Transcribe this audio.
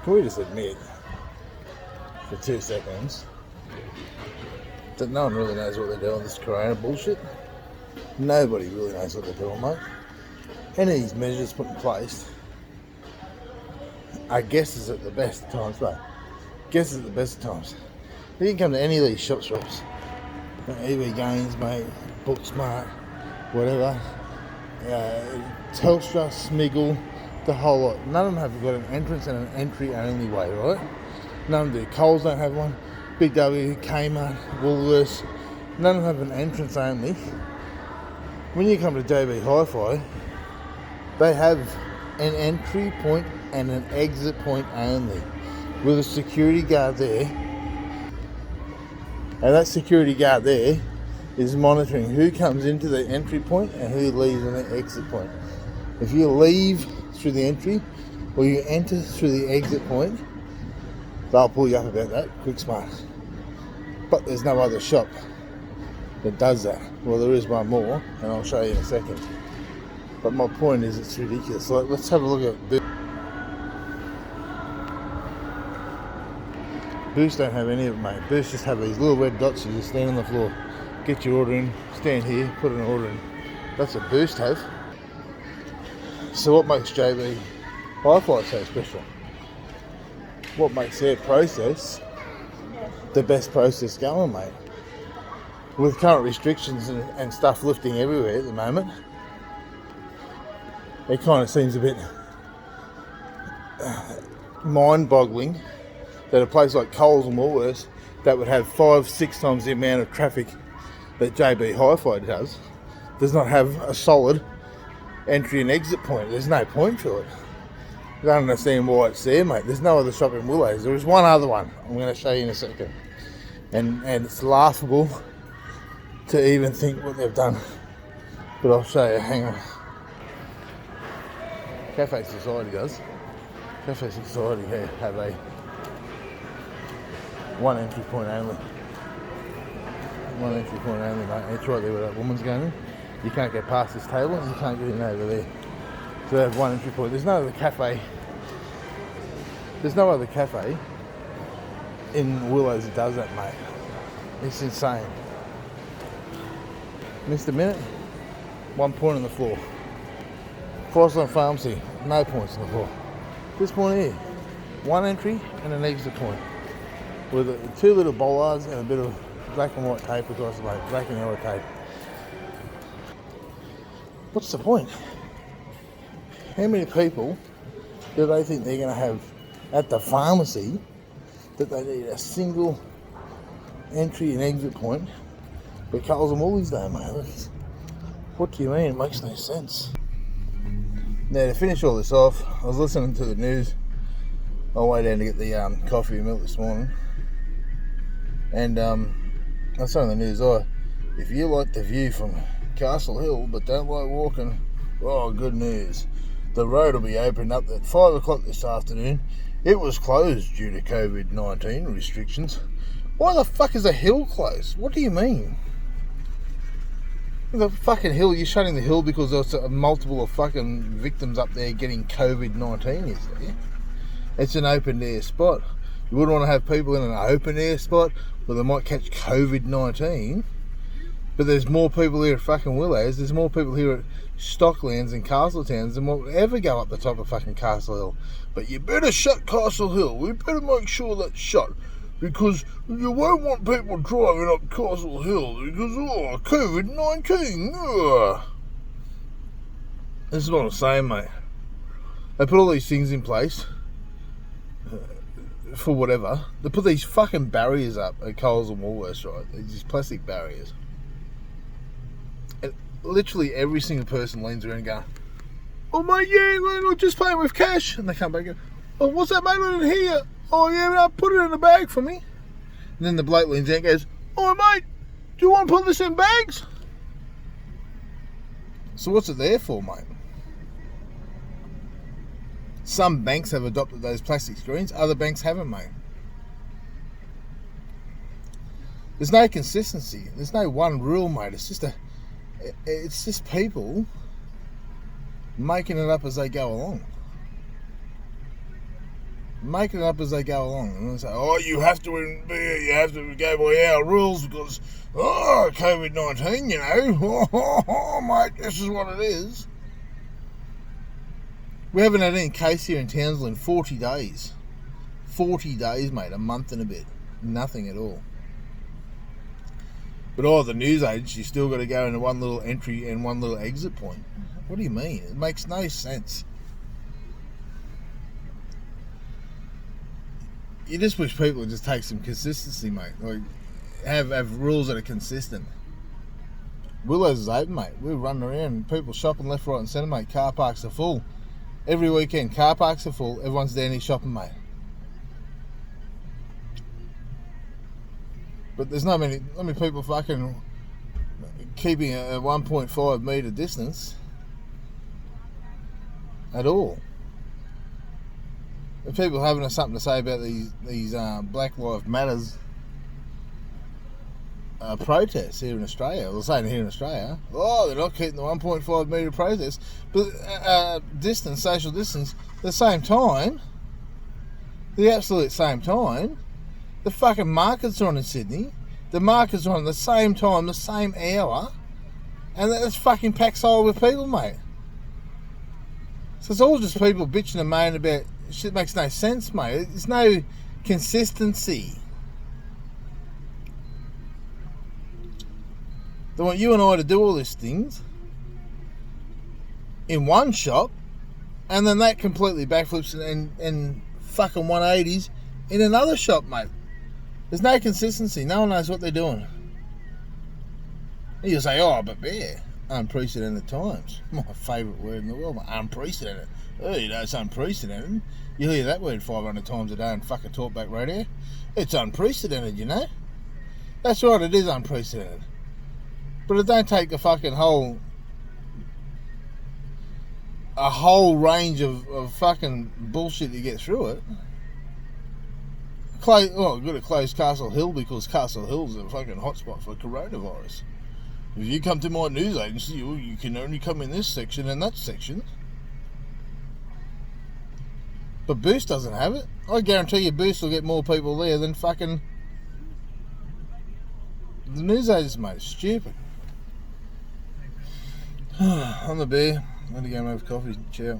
Can we just admit for 2 seconds that no one really knows what they're doing with this corona bullshit? Nobody really knows what they're doing, mate. Any of these measures put in place, I guess is at the best of times, mate. Guess at the best of times. You can come to any of these shops, EB Gaines, mate, Booksmart, whatever, Telstra, Smiggle, the whole lot. None of them have got an entrance and an entry only way, right? None of them do. Coles don't have one. Big W, Kmart, Woolworths, none of them have an entrance only. When you come to JB Hi-Fi, they have an entry point and an exit point only, with a security guard there. And that security guard there is monitoring who comes into the entry point and who leaves on the exit point. If you leave through the entry or you enter through the exit point, they'll pull you up about that, quick smart. But there's no other shop that does that. Well, there is one more, and I'll show you in a second. But my point is, it's ridiculous. Like, let's have a look at Boost. Boost don't have any of it, mate. Boost just have these little red dots. You just stand on the floor, get your order in, stand here, put an order in. That's what Boost have. So what makes JB Hi-Fi so special? What makes their process the best process going, mate? With current restrictions and stuff lifting everywhere at the moment, it kind of seems a bit mind-boggling that a place like Coles and Woolworths that would have 5-6 times the amount of traffic that JB Hi-Fi does not have a solid entry and exit point. There's no point to it. I don't understand why it's there, mate. There's no other shop in Willows. There is one other one I'm going to show you in a second, and it's laughable to even think what they've done, but I'll show you. Hang on. Cafe Society does. Cafe Society have a one entry point only. One entry point only, mate. It's right there where that woman's going in. You can't get past this table and you can't get in over there. So they have one entry point. There's no other cafe. There's no other cafe in Willows that does that, mate. It's insane. Missed a minute, 1 point on the floor. Crossland Pharmacy, no points on the floor. This point here, one entry and an exit point, with 2 little bollards and a bit of black and white tape across the way, black and yellow tape. What's the point? How many people do they think they're going to have at the pharmacy that they need a single entry and exit point? But Coles and Woolies don't, mate. What do you mean? It makes no sense. Now, to finish all this off, I was listening to the news on my way down to get the coffee and milk this morning, and I was saying on the news, if you like the view from Castle Hill but don't like walking, oh, good news. The road will be opened up at 5 o'clock this afternoon. It was closed due to COVID-19 restrictions. Why the fuck is a hill closed? What do you mean? The fucking hill, you're shutting the hill because there's a multiple of fucking victims up there getting COVID-19, is there? It's an open air spot. You wouldn't want to have people in an open air spot where they might catch COVID-19. But there's more people here at fucking Willows. There's more people here at Stocklands and Castletown than what would ever go up the top of fucking Castle Hill. But you better shut Castle Hill. We better make sure that's shut, because you won't want people driving up Castle Hill because, COVID-19. This is what I'm saying, mate. They put all these things in place for whatever. They put these fucking barriers up at Coles and Woolworths, right? These plastic barriers. And literally every single person leans around and goes, oh, mate, yeah, we're just paying with cash. And they come back and go, oh, what's that, mate? I didn't hear you. Oh, yeah, no, put it in a bag for me. And then the bloke leans out and goes, oh, mate, do you want to put this in bags? So what's it there for, mate? Some banks have adopted those plastic screens. Other banks haven't, mate. There's no consistency. There's no one rule, mate. It's just people making it up as they go along. making it up as they go along. And they say, oh, you have to go by our rules because, COVID-19, you know. Oh, mate, this is what it is. We haven't had any case here in Townsville in 40 days. 40 days, mate, a month and a bit. Nothing at all. But the news agency, you still got to go into one little entry and one little exit point. What do you mean? It makes no sense. You just wish people would just take some consistency, mate. Like, have rules that are consistent. Willows is open, mate. We're running around, people shopping left, right and centre, mate. Car parks are full. Every weekend, car parks are full. Everyone's down here shopping, mate. But there's not many people fucking keeping a 1.5 metre distance at all. If people having something to say about these Black Lives Matters protests here in Australia. They're saying here in Australia, they're not keeping the 1.5 metre protest, but social distance. At the same time, the absolute same time, the fucking markets are on in Sydney. The markets are on at the same time, the same hour, and that's fucking packed solid with people, mate. So it's all just people bitching and moaning about shit makes no sense, mate. There's no consistency. They want you and I to do all these things in one shop, and then that completely backflips and fucking 180s in another shop, mate. There's no consistency. No one knows what they're doing. And you'll say, but yeah, unprecedented times. My favourite word in the world, unprecedented. It's unprecedented. You hear that word 500 times a day on fucking talkback radio. It's unprecedented, you know. That's right, it is unprecedented. But it don't take a fucking whole range of fucking bullshit to get through it. I've got to close Castle Hill because Castle Hill's a fucking hotspot for coronavirus. If you come to my news agency, you can only come in this section and that section. But Boost doesn't have it. I guarantee you Boost will get more people there than fucking the news agents, mate. It's stupid. I'm the bear. I'm going to go and have coffee. Ciao.